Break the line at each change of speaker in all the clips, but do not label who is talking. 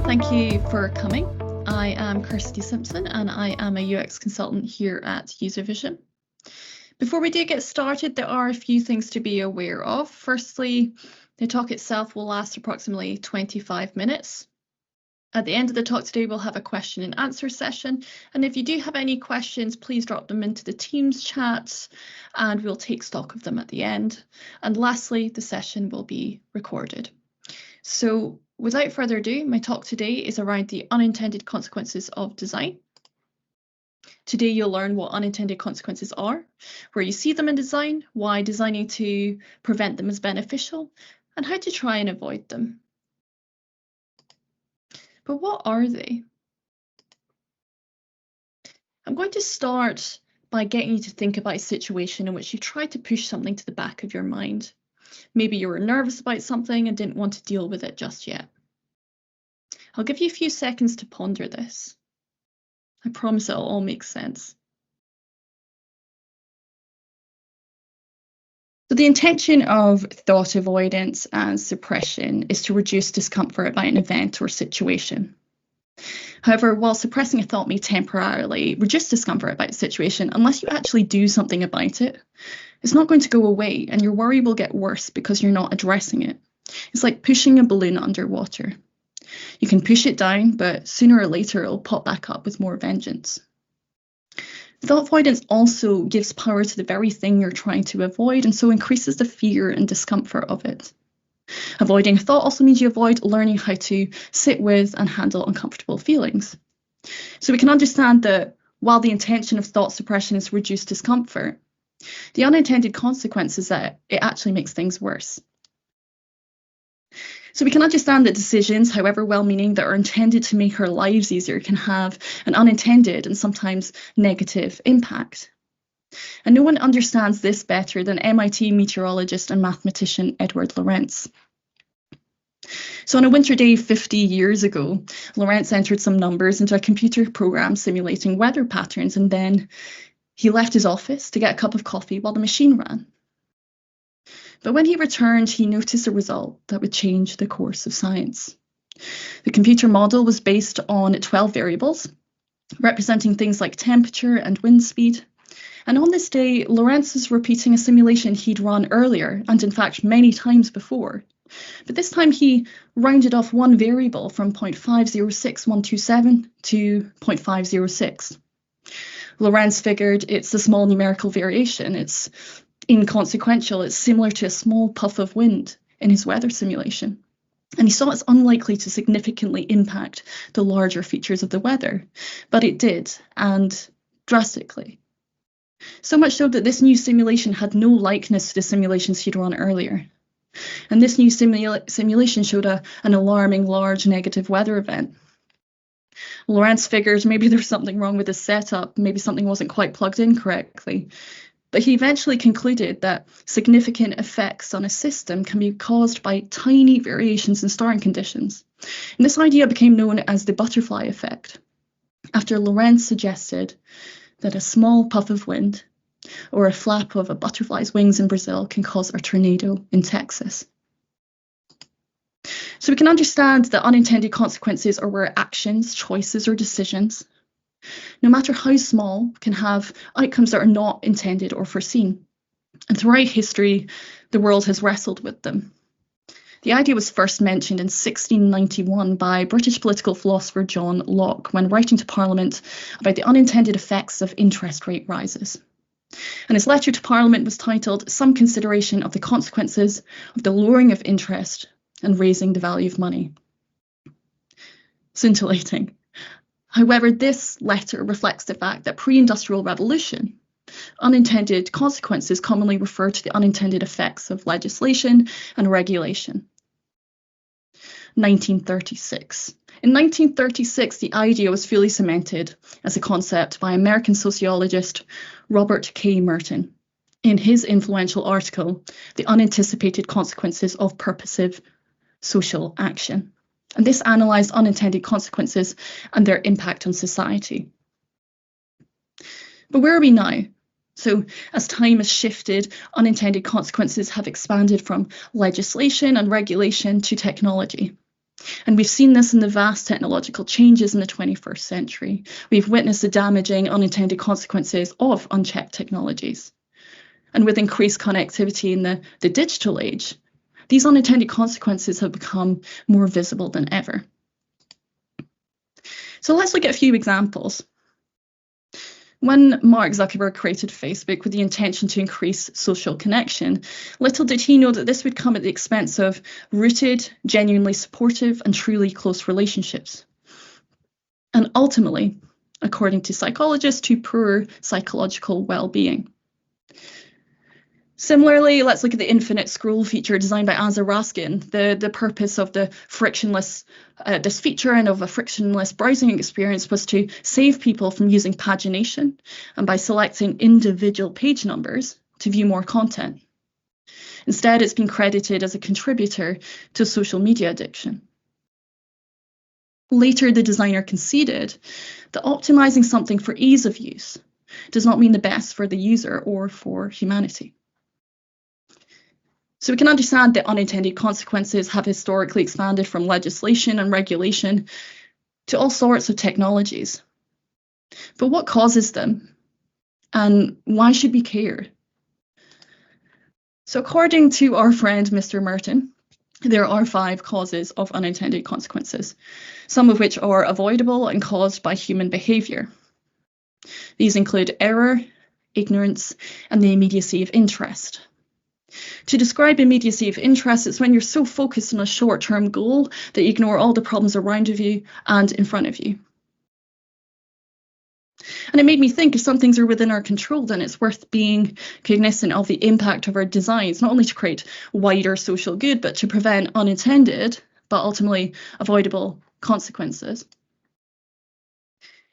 Thank you for coming. I am Kirsty Simpson and I am a UX consultant here at UserVision. Before we do get started, there are a few things to be aware of. Firstly, the talk itself will last approximately 25 minutes. At the end of the talk today, we'll have a question and answer session. And if you do have any questions, please drop them into the Teams chat and we'll take stock of them at the end. And lastly, the session will be recorded. So without further ado, my talk today is around the unintended consequences of design. Today, you'll learn what unintended consequences are, where you see them in design, why designing to prevent them is beneficial, and how to try and avoid them. But what are they? I'm going to start by getting you to think about a situation in which you tried to push something to the back of your mind. Maybe you were nervous about something and didn't want to deal with it just yet. I'll give you a few seconds to ponder this. I promise it'll all make sense. So the intention of thought avoidance and suppression is to reduce discomfort about an event or situation. However, while suppressing a thought may temporarily reduce discomfort about a situation, unless you actually do something about it, it's not going to go away and your worry will get worse because you're not addressing it. It's like pushing a balloon underwater. You can push it down, but sooner or later it'll pop back up with more vengeance. Thought avoidance also gives power to the very thing you're trying to avoid and so increases the fear and discomfort of it. Avoiding a thought also means you avoid learning how to sit with and handle uncomfortable feelings. So we can understand that while the intention of thought suppression is to reduce discomfort, the unintended consequence is that it actually makes things worse. So we can understand that decisions, however well-meaning, that are intended to make our lives easier can have an unintended and sometimes negative impact. And no one understands this better than MIT meteorologist and mathematician Edward Lorenz. So on a winter day 50 years ago, Lorenz entered some numbers into a computer program simulating weather patterns, and then he left his office to get a cup of coffee while the machine ran. But when he returned, he noticed a result that would change the course of science. The computer model was based on 12 variables, representing things like temperature and wind speed. And on this day, Lorenz was repeating a simulation he'd run earlier, and in fact many times before. But this time he rounded off one variable from 0.506127 to 0.506. Lorenz figured it's a small numerical variation. It's inconsequential. It's similar to a small puff of wind in his weather simulation. And he saw it's unlikely to significantly impact the larger features of the weather, but it did, and drastically. So much so that this new simulation had no likeness to the simulations he'd run earlier. And this new simulation showed an alarming large negative weather event. Lorenz figured maybe there's something wrong with the setup, maybe something wasn't quite plugged in correctly. But he eventually concluded that significant effects on a system can be caused by tiny variations in starting conditions. And this idea became known as the butterfly effect, after Lorenz suggested that a small puff of wind or a flap of a butterfly's wings in Brazil can cause a tornado in Texas. So we can understand that unintended consequences are where actions, choices, or decisions, no matter how small, can have outcomes that are not intended or foreseen. And throughout history, the world has wrestled with them. The idea was first mentioned in 1691 by British political philosopher John Locke when writing to Parliament about the unintended effects of interest rate rises. And his letter to Parliament was titled "Some Consideration of the Consequences of the Lowering of Interest and Raising the Value of Money." Scintillating. However, this letter reflects the fact that pre-industrial revolution, unintended consequences commonly refer to the unintended effects of legislation and regulation. 1936. In 1936, the idea was fully cemented as a concept by American sociologist Robert K. Merton in his influential article, "The Unanticipated Consequences of Purposive Social Action." And this analysed unintended consequences and their impact on society. But where are we now? So as time has shifted, unintended consequences have expanded from legislation and regulation to technology. And we've seen this in the vast technological changes in the 21st century. We've witnessed the damaging unintended consequences of unchecked technologies. And with increased connectivity in the digital age, these unintended consequences have become more visible than ever. So let's look at a few examples. When Mark Zuckerberg created Facebook with the intention to increase social connection, little did he know that this would come at the expense of rooted, genuinely supportive, and truly close relationships. And ultimately, according to psychologists, to poor psychological well-being. Similarly, let's look at the infinite scroll feature designed by Asa Raskin. The purpose of the frictionless, this feature and of a frictionless browsing experience was to save people from using pagination and by selecting individual page numbers to view more content. Instead, it's been credited as a contributor to social media addiction. Later, the designer conceded that optimizing something for ease of use does not mean the best for the user or for humanity. So we can understand that unintended consequences have historically expanded from legislation and regulation to all sorts of technologies. But what causes them? And why should we care? So according to our friend Mr. Merton, there are 5 causes of unintended consequences, some of which are avoidable and caused by human behavior. These include error, ignorance, and the immediacy of interest. To describe immediacy of interest, it's when you're so focused on a short-term goal that you ignore all the problems around of you and in front of you. And it made me think if some things are within our control, then it's worth being cognizant of the impact of our designs, not only to create wider social good, but to prevent unintended, but ultimately avoidable consequences.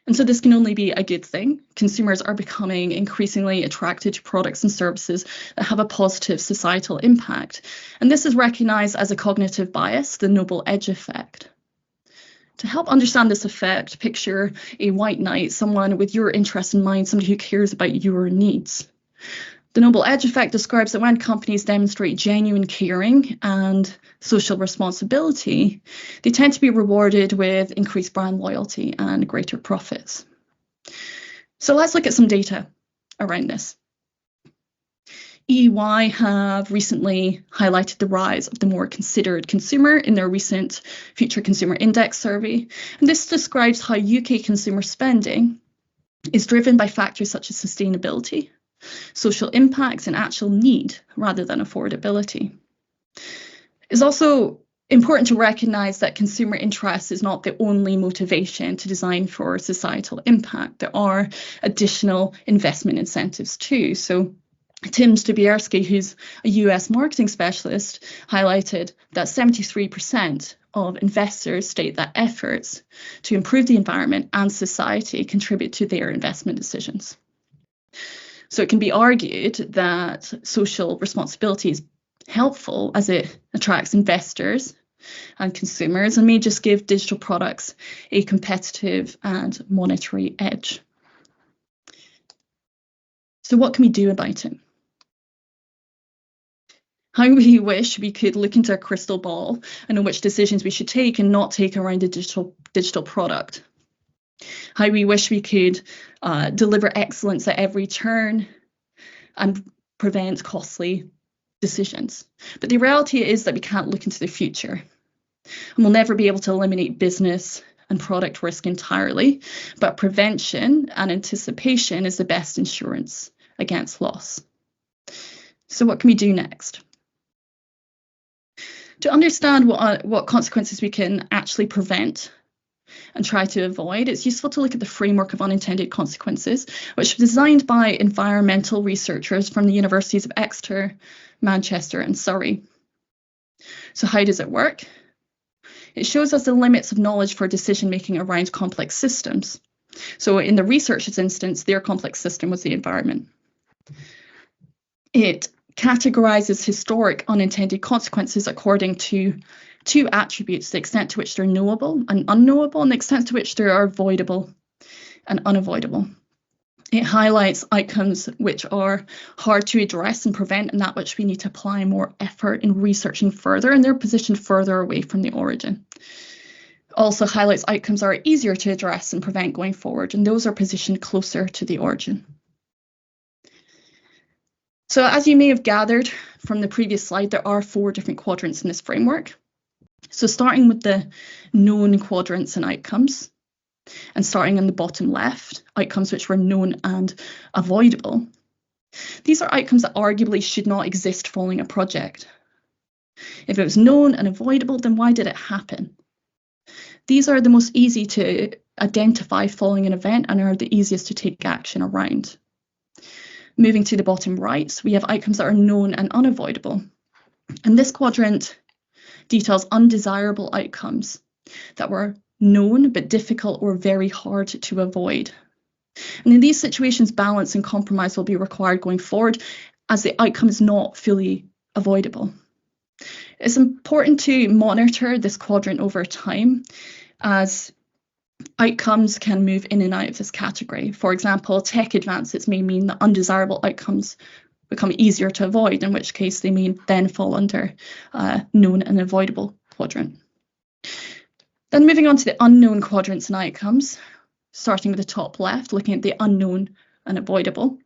And so this can only be a good thing. Consumers are becoming increasingly attracted to products and services that have a positive societal impact. And this is recognized as a cognitive bias, the noble edge effect. To help understand this effect, picture a white knight, someone with your interest in mind, somebody who cares about your needs. The noble edge effect describes that when companies demonstrate genuine caring and social responsibility, they tend to be rewarded with increased brand loyalty and greater profits. So let's look at some data around this. EY have recently highlighted the rise of the more considered consumer in their recent Future Consumer Index survey. And this describes how UK consumer spending is driven by factors such as sustainability, social impacts, and actual need rather than affordability. It's also important to recognize that consumer interest is not the only motivation to design for societal impact. There are additional investment incentives too. So Tim Stubierski, who's a US marketing specialist, highlighted that 73% of investors state that efforts to improve the environment and society contribute to their investment decisions. So it can be argued that social responsibility is helpful as it attracts investors and consumers and may just give digital products a competitive and monetary edge. So what can we do about it? How we wish we could look into a crystal ball and know which decisions we should take and not take around a digital product. How we wish we could deliver excellence at every turn and prevent costly decisions. But the reality is that we can't look into the future. And we'll never be able to eliminate business and product risk entirely, but prevention and anticipation is the best insurance against loss. So what can we do next? To understand what consequences we can actually prevent and try to avoid, it's useful to look at the framework of unintended consequences, which was designed by environmental researchers from the universities of Exeter, Manchester, and Surrey. So how does it work? It shows us the limits of knowledge for decision-making around complex systems. So in the researchers' instance, their complex system was the environment. It categorizes historic unintended consequences according to 2 attributes: the extent to which they're knowable and unknowable, and the extent to which they are avoidable and unavoidable. It highlights outcomes which are hard to address and prevent, and that which we need to apply more effort in researching further, and they're positioned further away from the origin. Also highlights outcomes that are easier to address and prevent going forward, and those are positioned closer to the origin. So as you may have gathered from the previous slide, there are 4 different quadrants in this framework. So starting with the known quadrants and outcomes, and starting in the bottom left, outcomes which were known and avoidable. These are outcomes that arguably should not exist following a project. If it was known and avoidable, then why did it happen? These are the most easy to identify following an event and are the easiest to take action around. Moving to the bottom right, we have outcomes that are known and unavoidable. And this quadrant details undesirable outcomes that were known but difficult or very hard to avoid. And in these situations, balance and compromise will be required going forward as the outcome is not fully avoidable. It's important to monitor this quadrant over time, as outcomes can move in and out of this category. For example, tech advances may mean that undesirable outcomes become easier to avoid, in which case they may then fall under known and avoidable quadrant. Then moving on to the unknown quadrants and outcomes, starting with the top left, looking at the unknown and avoidable.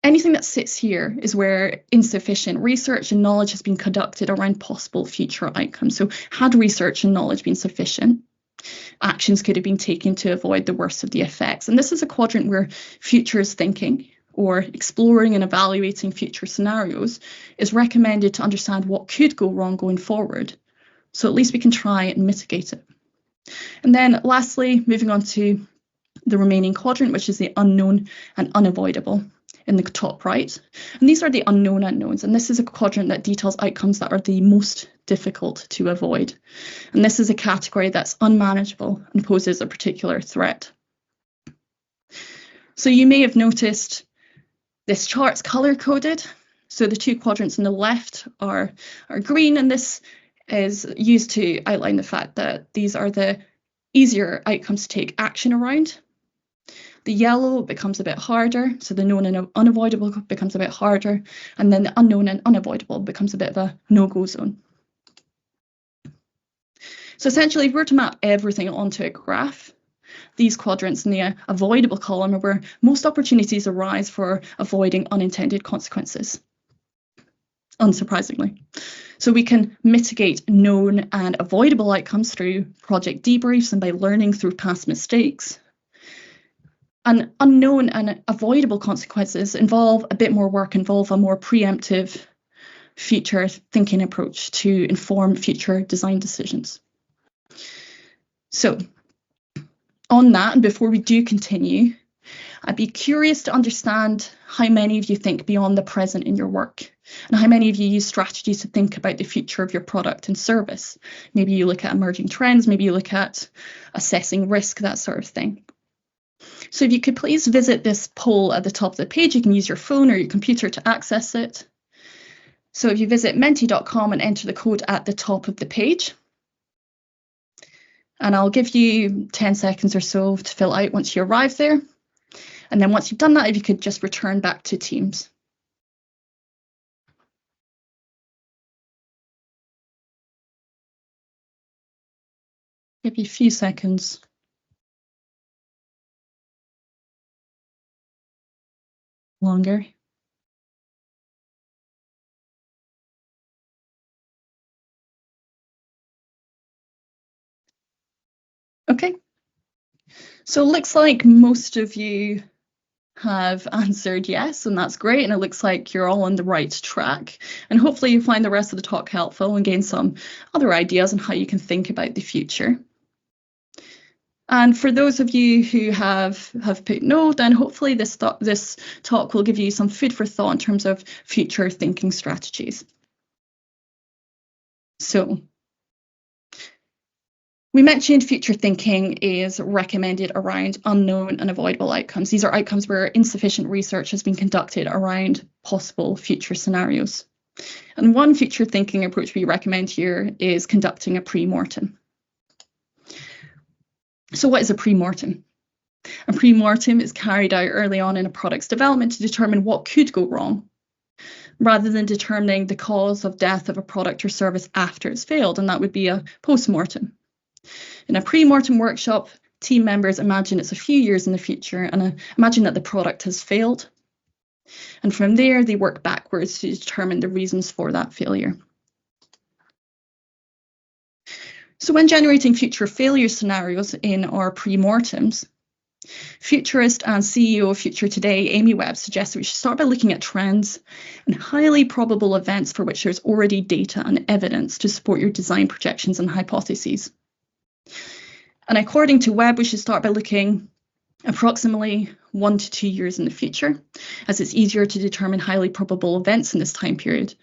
Anything that sits here is where insufficient research and knowledge has been conducted around possible future outcomes. So had research and knowledge been sufficient, actions could have been taken to avoid the worst of the effects. And this is a quadrant where futures thinking or exploring and evaluating future scenarios is recommended to understand what could go wrong going forward. So at least we can try and mitigate it. And then lastly, moving on to the remaining quadrant, which is the unknown and unavoidable in the top right. And these are the unknown unknowns. And this is a quadrant that details outcomes that are the most difficult to avoid. And this is a category that's unmanageable and poses a particular threat. So you may have noticed this chart's color coded. So the 2 quadrants on the left are green, and this is used to outline the fact that these are the easier outcomes to take action around. The yellow becomes a bit harder, so the known and unavoidable becomes a bit harder, and then the unknown and unavoidable becomes a bit of a no-go zone. So essentially, if we were to map everything onto a graph, these quadrants in the avoidable column are where most opportunities arise for avoiding unintended consequences, unsurprisingly. So we can mitigate known and avoidable outcomes through project debriefs and by learning through past mistakes. And unknown and avoidable consequences involve a bit more work, involve a more preemptive future thinking approach to inform future design decisions. So on that, and before we do continue, I'd be curious to understand how many of you think beyond the present in your work, and how many of you use strategies to think about the future of your product and service. Maybe you look at emerging trends, maybe you look at assessing risk, that sort of thing. So if you could please visit this poll at the top of the page, you can use your phone or your computer to access it. So if you visit menti.com and enter the code at the top of the page, and I'll give you 10 seconds or so to fill out once you arrive there. And then once you've done that, if you could just return back to Teams. Give you a few seconds. Longer. Okay. So it looks like most of you have answered yes, and that's great. And it looks like you're all on the right track. And hopefully you find the rest of the talk helpful and gain some other ideas on how you can think about the future. And for those of you who have put no, then hopefully this talk will give you some food for thought in terms of future thinking strategies. So we mentioned future thinking is recommended around unknown and avoidable outcomes. These are outcomes where insufficient research has been conducted around possible future scenarios. And one future thinking approach we recommend here is conducting a pre-mortem. So what is a pre-mortem? A pre-mortem is carried out early on in a product's development to determine what could go wrong, rather than determining the cause of death of a product or service after it's failed, and that would be a post-mortem. In a pre-mortem workshop, team members imagine it's a few years in the future and imagine that the product has failed. And from there, they work backwards to determine the reasons for that failure. So when generating future failure scenarios in our pre-mortems, futurist and CEO of Future Today, Amy Webb, suggests that we should start by looking at trends and highly probable events for which there's already data and evidence to support your design projections and hypotheses. And according to Webb, we should start by looking approximately 1 to 2 years in the future, as it's easier to determine highly probable events in this time period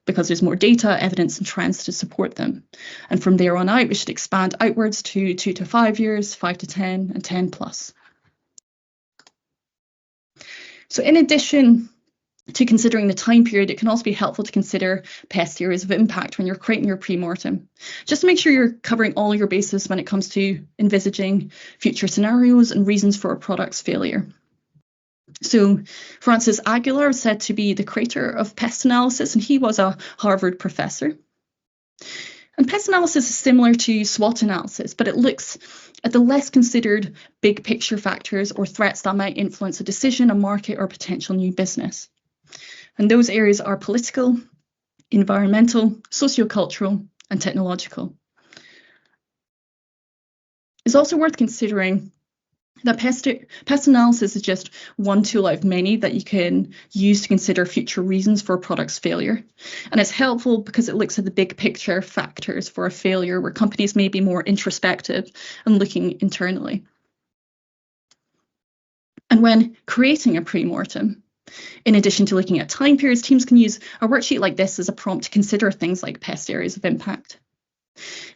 because there's more data, evidence, and trends to support them. And from there on out, we should expand outwards to 2 to 5 years, 5 to 10, and 10 plus. So in addition to considering the time period, it can also be helpful to consider past areas of impact when you're creating your pre-mortem, just to make sure you're covering all your bases when it comes to envisaging future scenarios and reasons for a product's failure. So Francis Aguilar is said to be the creator of pest analysis, and he was a Harvard professor. And pest analysis is similar to SWOT analysis, but it looks at the less considered big picture factors or threats that might influence a decision, a market, or potential new business. And those areas are political, environmental, sociocultural, and technological. It's also worth considering that pest analysis is just one tool out of many that you can use to consider future reasons for a product's failure. And it's helpful because it looks at the big picture factors for a failure where companies may be more introspective and looking internally. And when creating a pre-mortem, in addition to looking at time periods, teams can use a worksheet like this as a prompt to consider things like pest areas of impact.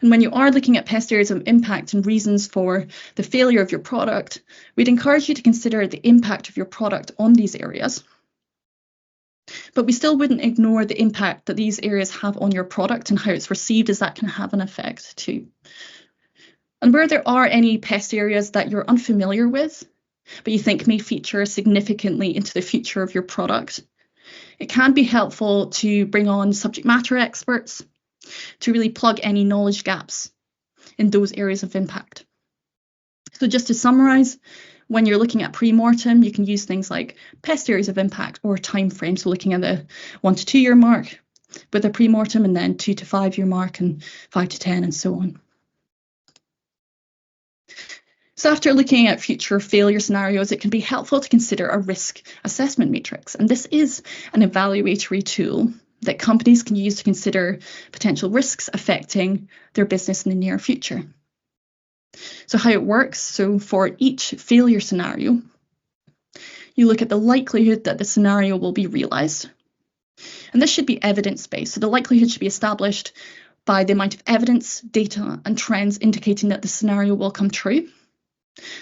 And when you are looking at pest areas of impact and reasons for the failure of your product, we'd encourage you to consider the impact of your product on these areas. But we still wouldn't ignore the impact that these areas have on your product and how it's received, as that can have an effect too. And where there are any pest areas that you're unfamiliar with, but you think may feature significantly into the future of your product, it can be helpful to bring on subject matter experts to really plug any knowledge gaps in those areas of impact. So just to summarize, when you're looking at pre-mortem, you can use things like pest areas of impact or time frames, so looking at the 1 to 2 year mark with a pre-mortem, and then 2 to 5 year mark and 5 to 10 and so on. So after looking at future failure scenarios, it can be helpful to consider a risk assessment matrix. And this is an evaluatory tool that companies can use to consider potential risks affecting their business in the near future. So how it works, so for each failure scenario, you look at the likelihood that the scenario will be realized. And this should be evidence-based. So the likelihood should be established by the amount of evidence, data, and trends indicating that the scenario will come true.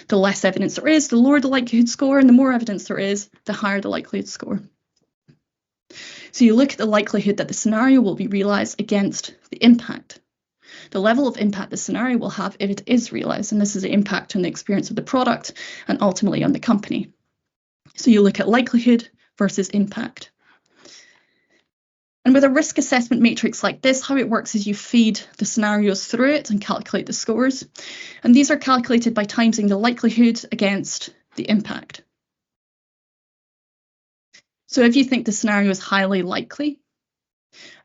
The less evidence there is, the lower the likelihood score, and the more evidence there is, the higher the likelihood score. So you look at the likelihood that the scenario will be realized against the impact, the level of impact the scenario will have if it is realized, and this is the impact on the experience of the product and ultimately on the company. So you look at likelihood versus impact. And with a risk assessment matrix like this, how it works is you feed the scenarios through it and calculate the scores. And these are calculated by timesing the likelihood against the impact. So if you think the scenario is highly likely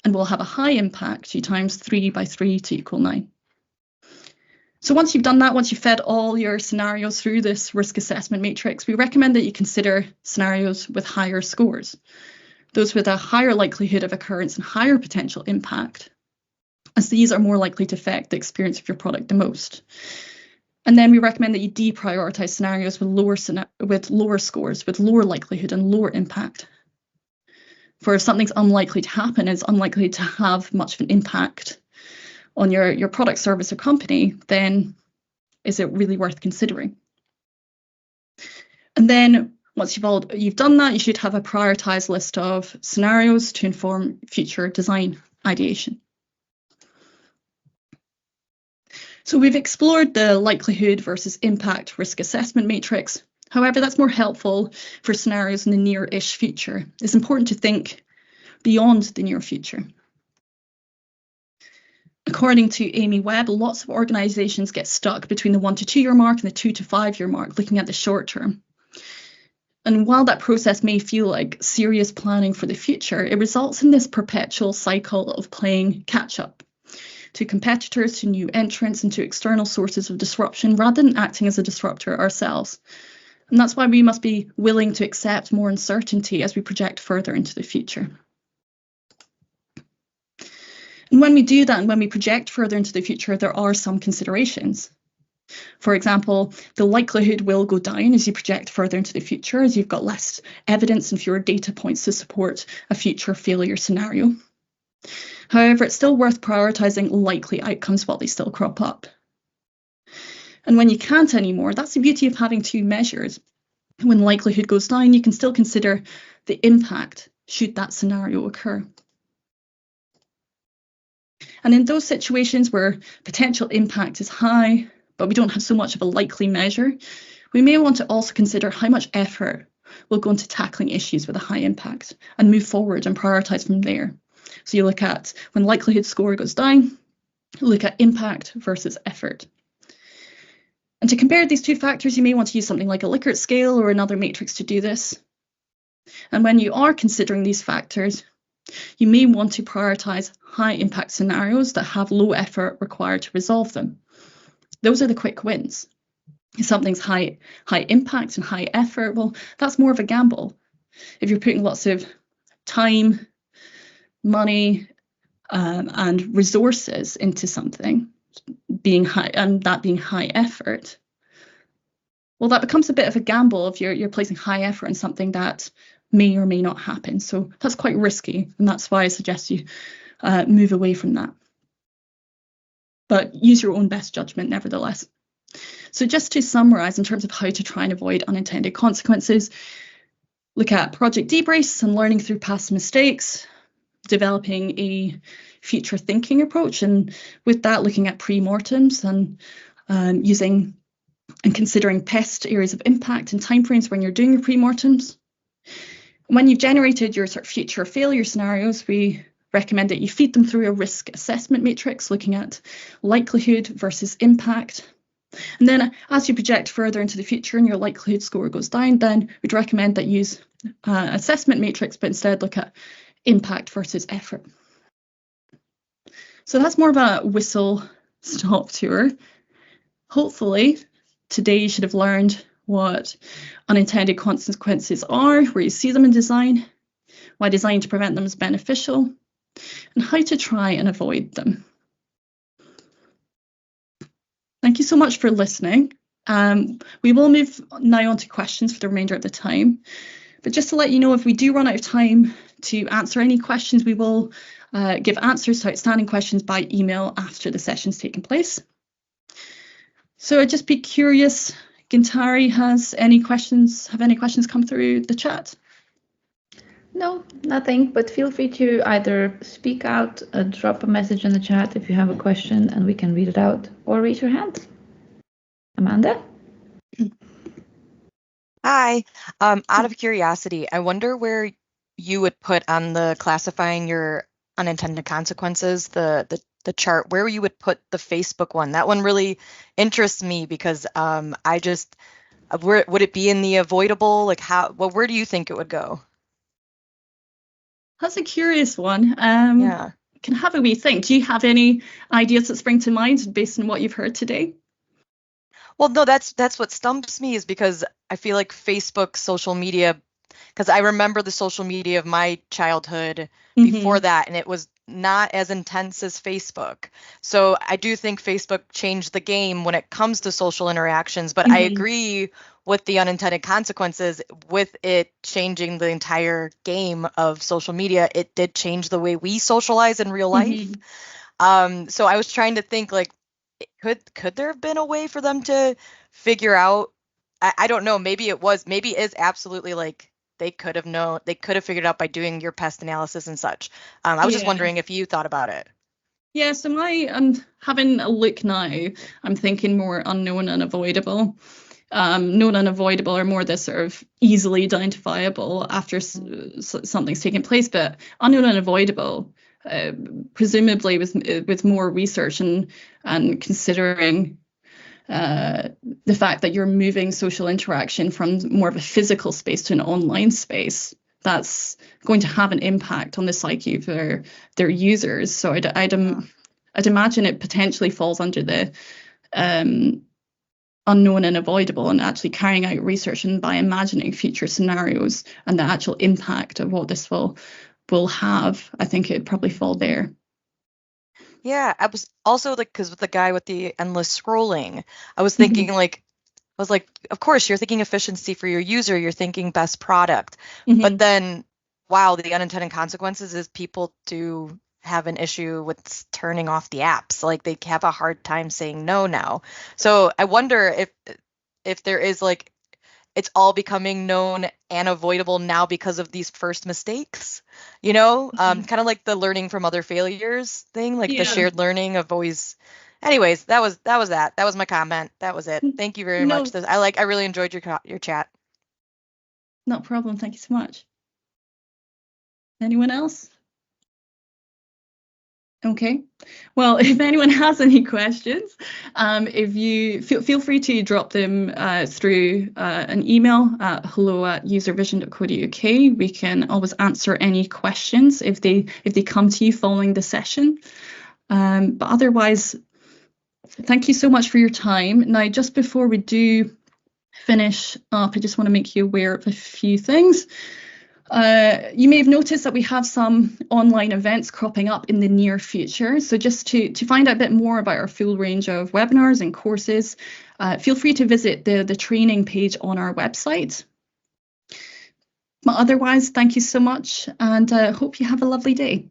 and will have a high impact, you times 3 by 3 to equal 9. So once you've done that, once you've fed all your scenarios through this risk assessment matrix, we recommend that you consider scenarios with higher scores, those with a higher likelihood of occurrence and higher potential impact, as these are more likely to affect the experience of your product the most. And then we recommend that you deprioritize scenarios with lower scores, with lower likelihood and lower impact. For if something's unlikely to happen, it's unlikely to have much of an impact on your product, service, or company, then is it really worth considering? And then once you've done that, you should have a prioritized list of scenarios to inform future design ideation. So we've explored the likelihood versus impact risk assessment matrix. However, that's more helpful for scenarios in the near-ish future. It's important to think beyond the near future. According to Amy Webb, lots of organizations get stuck between the 1 to 2 year mark and the 2 to 5 year mark, looking at the short term. And while that process may feel like serious planning for the future, it results in this perpetual cycle of playing catch up to competitors, to new entrants, and to external sources of disruption rather than acting as a disruptor ourselves. And that's why we must be willing to accept more uncertainty as we project further into the future. And when we do that, and when we project further into the future, there are some considerations. For example, the likelihood will go down as you project further into the future, as you've got less evidence and fewer data points to support a future failure scenario. However, it's still worth prioritizing likely outcomes while they still crop up. And when you can't anymore, that's the beauty of having two measures. When likelihood goes down, you can still consider the impact should that scenario occur. And in those situations where potential impact is high, but we don't have so much of a likely measure, we may want to also consider how much effort will go into tackling issues with a high impact and move forward and prioritize from there. So you look at when likelihood score goes down, look at impact versus effort. And to compare these two factors, you may want to use something like a Likert scale or another matrix to do this. And when you are considering these factors, you may want to prioritize high impact scenarios that have low effort required to resolve them. Those are the quick wins. If something's high impact and high effort, well, that's more of a gamble. If you're putting lots of time, money, and resources into something, being high, and that being high effort, well, that becomes a bit of a gamble if you're placing high effort in something that may or may not happen. So that's quite risky, and that's why I suggest you move away from that. But use your own best judgment nevertheless. So just to summarize in terms of how to try and avoid unintended consequences, look at project debriefs and learning through past mistakes, developing a future thinking approach, and with that looking at pre-mortems and using and considering past areas of impact and timeframes when you're doing your pre-mortems. When you've generated your sort of future failure scenarios, we recommend that you feed them through a risk assessment matrix, looking at likelihood versus impact. And then as you project further into the future and your likelihood score goes down, then we'd recommend that you use assessment matrix, but instead look at impact versus effort. So that's more of a whistle-stop tour. Hopefully, today you should have learned what unintended consequences are, where you see them in design, why design to prevent them is beneficial, and how to try and avoid them. Thank you so much for listening. We will move now on to questions for the remainder of the time. But just to let you know, if we do run out of time to answer any questions, we will give answers to outstanding questions by email after the session's taken place. So I'd just be curious, Gintari, have any questions come through the chat?
No, nothing, but feel free to either speak out, drop a message in the chat if you have a question and we can read it out, or raise your hand. Amanda?
Hi. Out of curiosity, I wonder where you would put on the classifying your unintended consequences, the chart, where you would put the Facebook one. That one really interests me because I just, would it be in the avoidable? Like where do you think it would go?
That's a curious one.
Yeah.
Can have a wee think. Do you have any ideas that spring to mind based on what you've heard today?
Well, no, that's what stumps me is because I feel like Facebook, social media, because I remember the social media of my childhood before that, and it was not as intense as Facebook. So I do think Facebook changed the game when it comes to social interactions, but I agree with the unintended consequences with it changing the entire game of social media. It did change the way we socialize in real life. So I was trying to think like, could there have been a way for them to figure out? I don't know. Maybe it is absolutely like they could have figured it out by doing your pest analysis and such. I was just wondering if you thought about it.
Yeah, so I'm having a look now. I'm thinking more unknown and avoidable. Known and avoidable are more the sort of easily identifiable after something's taken place, but unknown and avoidable, presumably with more research and considering the fact that you're moving social interaction from more of a physical space to an online space, that's going to have an impact on the psyche of their users. So I'd imagine it potentially falls under the unknown and avoidable, and actually carrying out research and by imagining future scenarios and the actual impact of what this will have. I think it'd probably fall there.
Yeah, I was also like, because with the guy with the endless scrolling, I was thinking like, I was like, of course, you're thinking efficiency for your user, you're thinking best product. But then, wow, the unintended consequences is people do have an issue with turning off the apps. Like they have a hard time saying no now. So I wonder if there is like, it's all becoming known and avoidable now because of these first mistakes, kind of like the learning from other failures thing, like the shared learning of always. Anyways, that was that was my comment. That was it. Thank you very much. I really enjoyed your chat.
No problem. Thank you so much. Anyone else? Okay. Well, if anyone has any questions, if you feel free to drop them through an email at hello@uservision.co.uk. We can always answer any questions if they come to you following the session. But otherwise, thank you so much for your time. Now, just before we do finish up, I just want to make you aware of a few things. You may have noticed that we have some online events cropping up in the near future. So just to find out a bit more about our full range of webinars and courses, feel free to visit the training page on our website. But otherwise, thank you so much, and hope you have a lovely day.